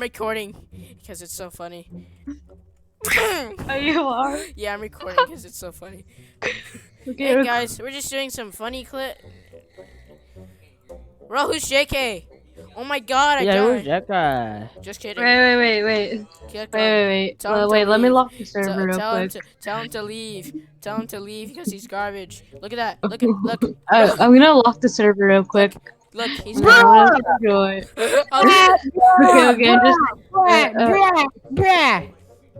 recording because it's so funny. Oh, you are? Yeah, I'm recording because it's so funny. Okay. Hey guys, we're just doing some funny clip. Bro, who's JK? Oh my god, I Yeah, who's died. that guy? Just kidding. Wait. Kick him. Tell him to Wait, let me leave. lock the server real Tell him quick. to leave. Tell him to leave because he's garbage. Look at that. Look. I'm gonna lock the server real quick. Look, he's No garbage. one else can join. Okay, I'm just. Bruh.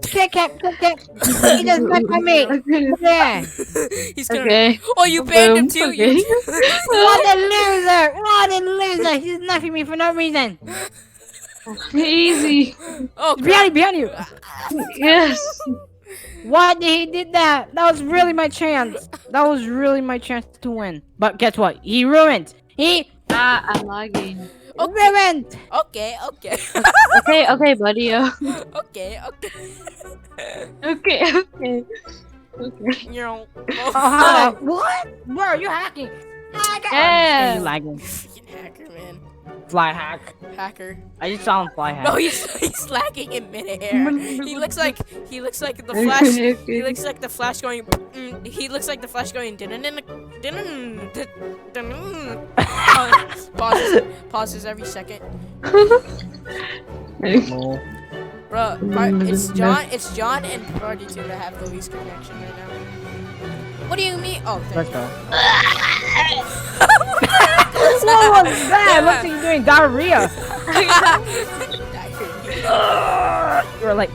Kick. He does not for me. Yeah. He's gonna. Okay. Oh, you banned him too. Okay. What a loser. He's knifing me for no reason. Easy. Oh, crap. Behind you. Yes. Why did he did that? That was really my chance. That was really my chance to win. But guess what? He ruined. I'm lagging. Ruined. Okay. Okay, buddy. Okay. Okay. You know. What? Bro, you're hacking. Yeah. You're lagging. Freaking hacker, man. Fly hack. Hacker. I just saw him fly hack. No, he's lagging in midair. He looks like the Flash. He looks like the Flash going. He looks like the Flash going. Pauses every second. No. Bro, it's John and Partytume that have the least connection right now. What do you mean? Oh, Let's go. what was that? Looks like you're doing diarrhea. You were like,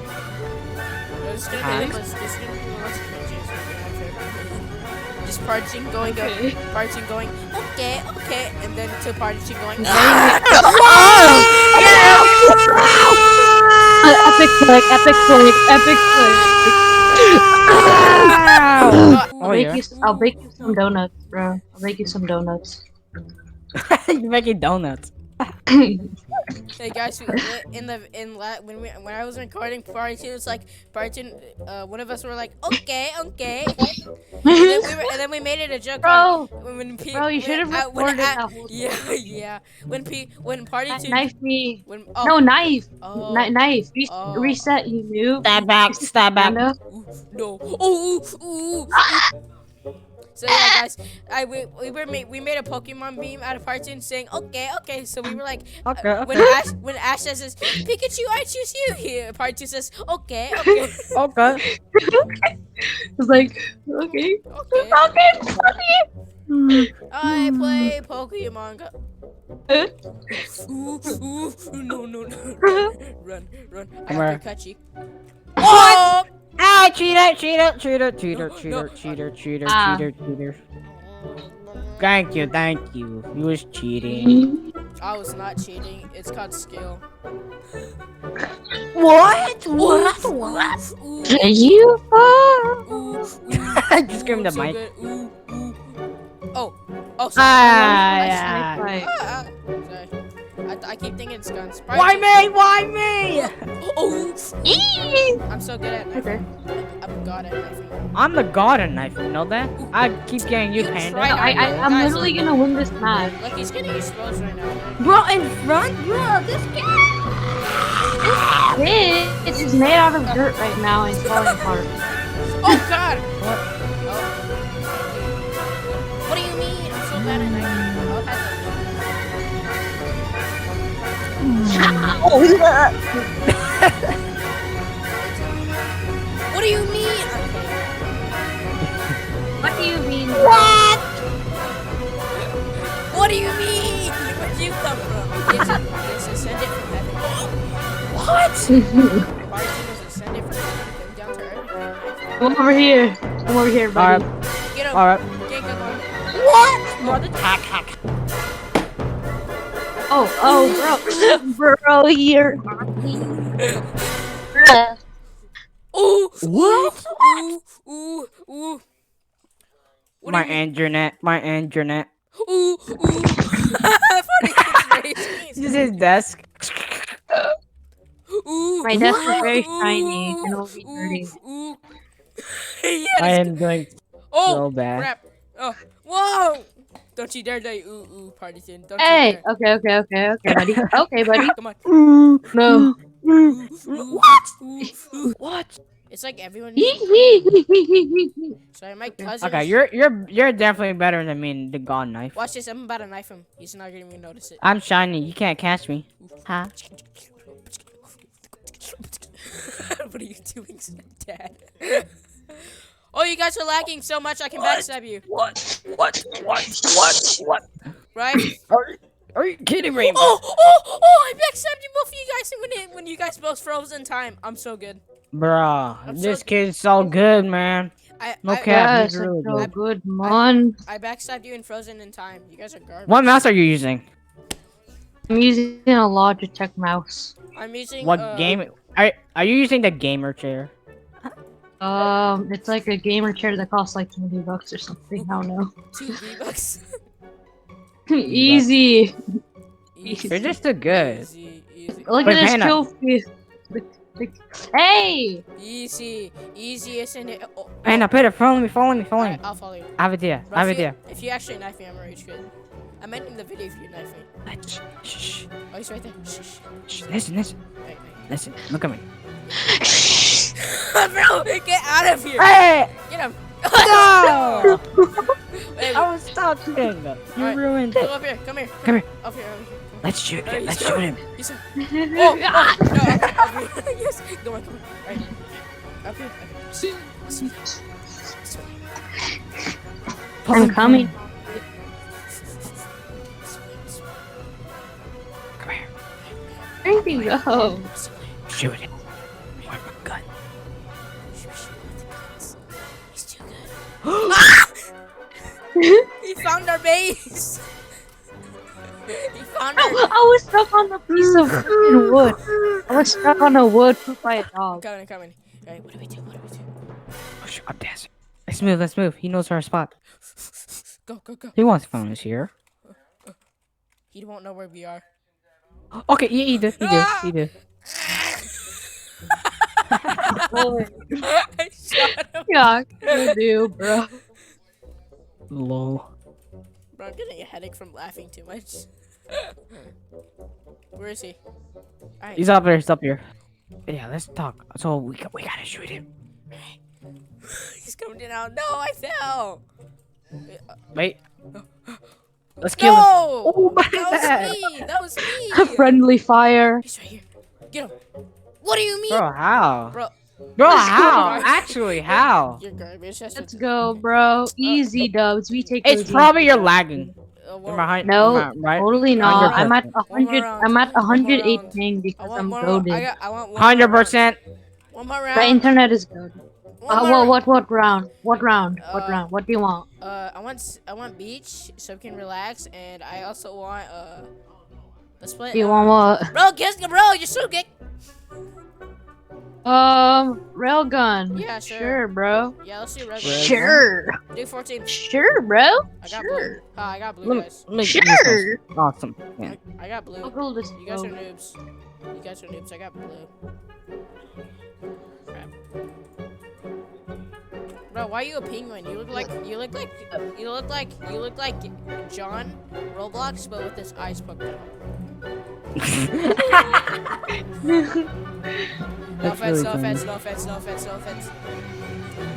just Partytume going, Partytume going, okay, and then to Partytume going. Epic flick. I'll bake you some donuts, bro. I'll bake you some donuts. you're making donuts. Hey guys, when I was recording Partytume, it's like Partytume, one of us were like, okay, and then we made it a joke. Bro, Bro, you should have recorded that whole thing. Yeah. When Partytume Knife me. oh, No, knife. oh, Knife. oh. Reset, you noob. Stab back. No. No. Ooh. So yeah, guys, we made a Pokemon beam out of Partytume saying okay. So we were like, Okay. when Ash says this, Pikachu, I choose you. Here, Partytume says okay. Okay. It's like, okay. I play Pokemon Go. No. Run. I Come have here. to cut you. What? Ah, cheater. Thank you. You was cheating. I was not cheating. It's called skill. What? You Just give him the so mic. good. Oh, sorry. Sorry. I keep thinking it's guns. Why me? Oh, I'm so good at knifing. I'm god at knifing. I'm the god of knife. You know that? I keep getting you, You Panda. try- I'm Guys, literally gonna win this match. Look, he's getting exposed right now. Bro, in front? Bro, this guy. It is made out of dirt right now and it's falling apart. Oh god! What? What do you mean? I'm so bad at knifing. What do you mean? What do you mean? What do you mean? Where'd you come from? It's ascended from heaven. What? Partytume is ascended from heaven. Came down to earth. Come over here, buddy. Get him. Alright. Get him. What? Brother, hack. Oh, bro, here. Ooh. What? Ooh. What My do you mean? internet. Ooh. This is his desk. Ooh. My desk is very shiny and it'll be dirty. Ooh. I am doing so bad. Crap. Oh. Whoa. Don't you dare say ooh, Partytume. Don't Hey, you dare. okay, buddy. Okay, buddy. Come on. No. What? What? It's like everyone. Okay. Sorry, my cousin Okay, is. you're definitely better than me in the god knife. Watch this. I'm about to knife him. He's not gonna even notice it. I'm shiny. You can't catch me. Huh? What are you doing, Dad? Oh, you guys are lagging so much. I can backstab you. What? Right? Are you kidding me? I backstabbed you both of you guys when you guys both froze in time. I'm so good. Bruh, I'm so this kid's so good, man. I No I cap, Yes, he's it's really so good. good, I, man. I backstabbed you and frozen in time. You guys are garbage. What mouse are you using? I'm using a Logitech mouse. I'm using What game? Are you using the gamer chair? It's like a gamer chair that costs like $20 or something. I don't know. 2 V-Bucks. Easy. You're just too good. Easy. Look Wait, at this Panda. trophy. Hey! Easy, isn't it? Panda, Panda, follow me. Alright, I'll follow you. I have an idea. Bro, if you actually knife me, I'm rage good. I meant in the video if you knife me. Shh. Oh, he's right there. Shh. Listen. Wait. Listen. Look at me. Bro, get out of here. Hey! Get him. No! Wait, I was stopping. You Alright, ruined come it. up here. Come here. Come here. Up here. Let's shoot Alright, him. Let's he's shoot him. He's no, up here. Yes. Come on. Alright. Up here. I'm coming. Come here. Where you go? Shoot him. Where's my gun? He's too good. He found our base. He found our. I was stuck on a piece of freaking wood. I was stuck on a wood put by a dog. Coming. Alright, what do we do? Oh, shit, I'm dancing. Let's move. He knows our spot. Go. He wants to find us here. He won't know where we are. Okay, yeah, he do. Boy, I shot him. yeah, you do, bro. Lol. Bro, I'm getting a headache from laughing too much. Where is he? Alright. He's up here. Yeah, let's talk. So we gotta shoot him. He's coming down. No, I fell. Wait. Let's kill him. No! Oh my That was me. Friendly fire. He's right here. Get him. What do you mean? Bro, how? Bro, How? Actually, how? you're garbage. That's Let's go, bro. Easy dubs. We take It's those probably easy. you're lagging. One, Behind, No, right? totally not. I'm at 100%. 100. I'm at One more 108 round. ping I because want I'm one more. goaded. I want one more 100%. round. One more The round. internet is good. One more round. What round? What round? What round? What do you want? I want beach so we can relax, and I also want let's play. Do you want what? Bro, you're so good. Railgun. Yeah, sure. Sure, bro. Yeah, let's do red. Sure. Do 14. Sure, bro. I got Sure. blue. I got blue, guys. Let me Sure. Awesome. Yeah. I got blue. I'll go this You guys are road. noobs. I got blue. Crap. Bro, why are you a penguin? You look like John Roblox, but with this eyes poked out. No offense.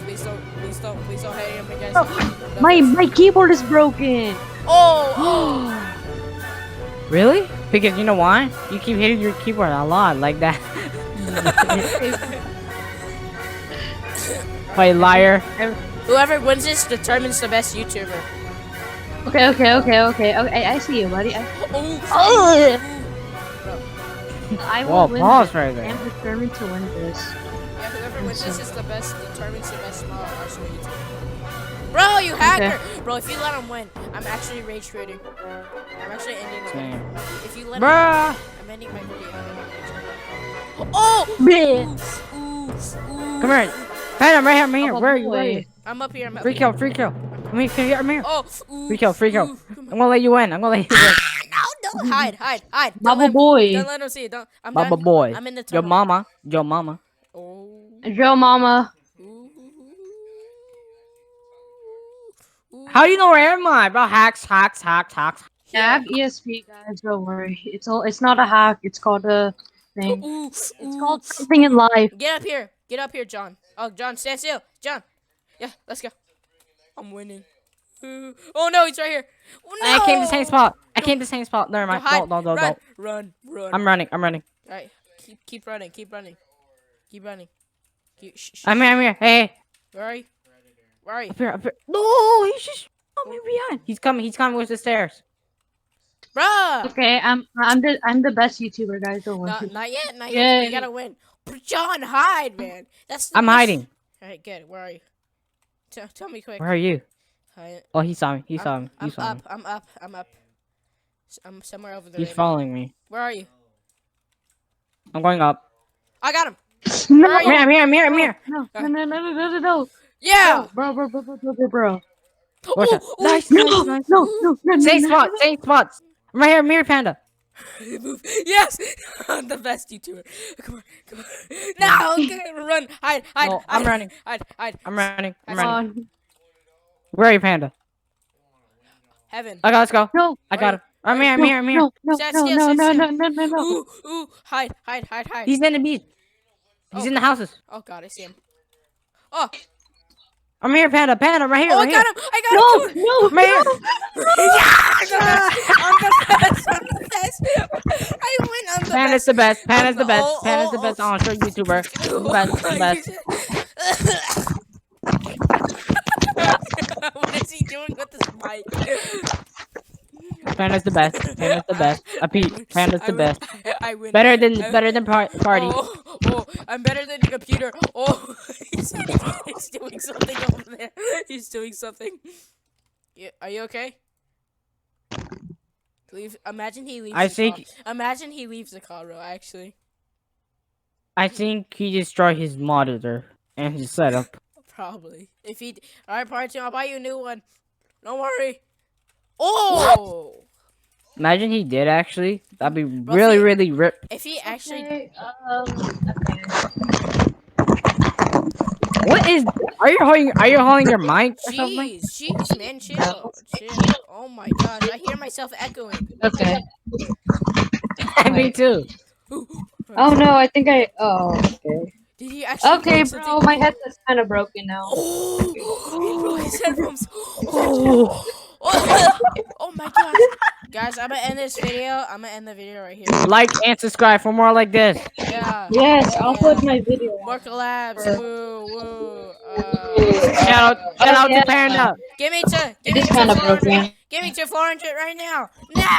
Please don't hate him, guys. No My offense. keyboard is broken. Oh! Really? Because you know why? You keep hitting your keyboard a lot like that. Wait, liar. Whoever wins this determines the best YouTuber. Okay. I see you, buddy. Oh! I Whoa, will win. pause this. right I there. am determined to win this. Yeah, whoever wins this is the best, determines the best small Arsenal YouTuber. Bro, you hacker! Bro, if you let him win, I'm actually rage quitting. I'm actually ending the video. If you let him win, Bruh. I'm ending my video. Oh! Ooh. Come here. Hey, I'm right here. Oh, Where are you? boy. I'm up here. Free kill. I'm here. Oh! Free kill. Ooh, I'm gonna let you win. No, don't hide. Don't Baba let, boy. Don't let him see it. I'm Baba done. boy. I'm in the Your tunnel. mama. Oh. Joe Mama. Ooh. How do you know where am I? Bro, hacks. Yeah, I have ESP, guys. Don't worry. It's not a hack. It's called a thing. Ooh, It's ooh. called something in life. Get up here. Get up here, John. Oh, John, stand still. John. Yeah, let's go. I'm winning. Oh no, he's right here. Oh, no. I came to the same spot. I came to the same spot. Never Go mind. hide. Don't. Run, run, run. I'm running. I'm running. All right, keep running. Keep running. Keep running. Shh. I'm here. Hey. Where are you? Where are you? Up here. Up here. No, he's just coming behind. He's coming. He's coming with the stairs. Bruh. Okay, I'm the best YouTuber, guys. Don't worry. Not yet. Not Yeah. yet. You gotta win. John, hide, man. That's. I'm hiding. All right, good. Where are you? Tell me quick. Where are you? Hide. Oh, he saw me. He saw me. I'm He saw up. me. I'm up. I'm up. I'm somewhere over there. He's right now. following me. Where are you? I'm going up. I got him. No, Where are you? I'm here. no. Yeah. Bro. What's that? Ooh, Nice. No. Same spot. Same spots. I'm right here. Mirror Panda. Move. Yes, I'm the best YouTuber. Come on. No, okay, run, hide. No, I'm running. Hide. I'm running. I'm Come running. Where are you, Panda? Heaven. Okay, let's go. No. I got him. I'm here. No. Stand still. No. Ooh, hide. He's in the beach. He's in the houses. Oh God, I see him. Oh, I'm here, Panda. I'm right here. I right got here. him. I got him. No. I'm right here. I'm the best. I win. I'm the Panda's best. the best. Panda's the best. Oh, Panda's the oh, best. oh. Oh, sure, YouTuber. The best. What is he doing with this mic? Panda's the best. Panda's the best. A Pete. Panda's the best. I win. Better than Party. Oh, I'm better than the computer. Oh, he's doing something over there. He's doing something. Yeah, are you okay? Imagine he leaves. Imagine he leaves the car, bro. Actually, I think he destroyed his monitor and his setup. probably. If he, all right, Partytume, I'll buy you a new one. Don't worry. Oh. Imagine he did actually. That'd be really rip. If he actually. Okay, What is? Are you holding your mic or something? Jeez, man, chill. Oh my gosh, I hear myself echoing. okay. Me too. Oh no, I think Oh, okay. Did he actually? Okay, break bro, my headset's kind of broken now. Oh, he broke his headphones. Oh my gosh. Guys, I'm gonna end this video. I'm gonna end the video right here. Like and subscribe for more like this. Yeah. Yes, I'll put my video. More collabs. Woo. Shout out yeah. to Panda. Give me to It is kind of broken. Give me to 400 right now. Now.